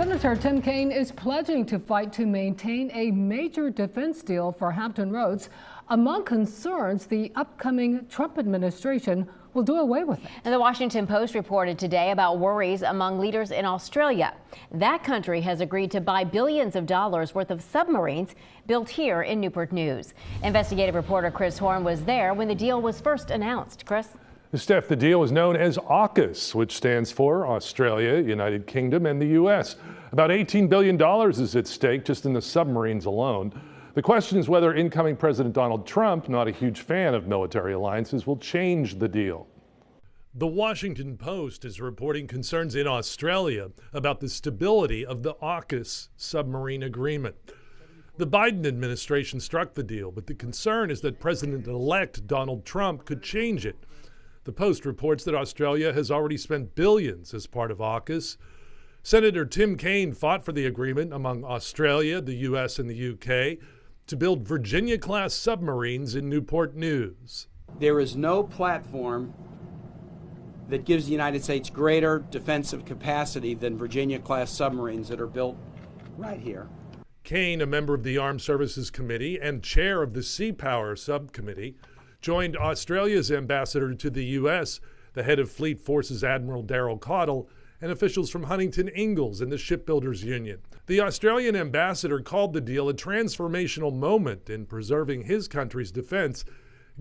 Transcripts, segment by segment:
Senator Tim Kaine is pledging to fight to maintain a major defense deal for Hampton Roads. Among concerns, the upcoming Trump administration will do away with it. And the Washington Post reported today about worries among leaders in Australia. That country has agreed to buy billions of dollars worth of submarines built here in Newport News. Investigative reporter Chris Horn was there when the deal was first announced. Chris? Steph, the deal is known as AUKUS, which stands for Australia, United Kingdom, and the U.S. About $18 billion is at stake just in the submarines alone. The question is whether incoming President Donald Trump, not a huge fan of military alliances, will change the deal. The Washington Post is reporting concerns in Australia about the stability of the AUKUS submarine agreement. The Biden administration struck the deal, but the concern is that President-elect Donald Trump could change it. The Post reports that Australia has already spent billions as part of AUKUS. Senator Tim Kaine fought for the agreement among Australia, the U.S., and the U.K. to build Virginia-class submarines in Newport News. There is no platform that gives the United States greater defensive capacity than Virginia-class submarines that are built right here. Kaine, a member of the Armed Services Committee and chair of the Sea Power Subcommittee, joined Australia's ambassador to the U.S., the head of Fleet Forces Admiral Daryl Caudle, and officials from Huntington Ingalls and the Shipbuilders Union. The Australian ambassador called the deal a transformational moment in preserving his country's defense,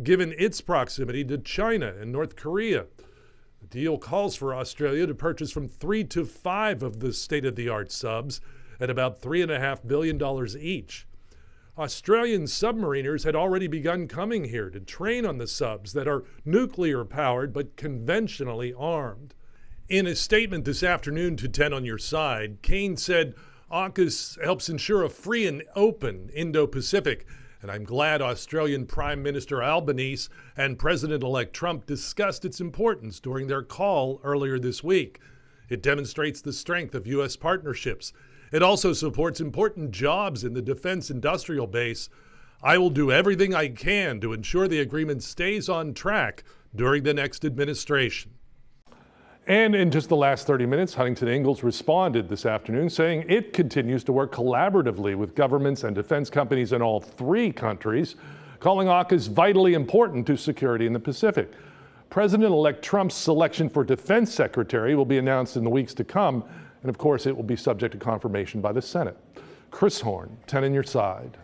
given its proximity to China and North Korea. The deal calls for Australia to purchase from 3 to 5 of the state-of-the-art subs at about $3.5 billion each. Australian submariners had already begun coming here to train on the subs that are nuclear-powered but conventionally armed. In a statement this afternoon to 10 on Your Side, Kaine said AUKUS helps ensure a free and open Indo-Pacific, and I'm glad Australian Prime Minister Albanese and President-elect Trump discussed its importance during their call earlier this week. It demonstrates the strength of U.S. partnerships. It also supports important jobs in the defense industrial base. I will do everything I can to ensure the agreement stays on track during the next administration. And in just the last 30 minutes, Huntington Ingalls responded this afternoon saying it continues to work collaboratively with governments and defense companies in all 3 countries, calling AUKUS vitally important to security in the Pacific. President-elect Trump's selection for defense secretary will be announced in the weeks to come, and of course it will be subject to confirmation by the Senate. Chris Horn, 10 on Your Side.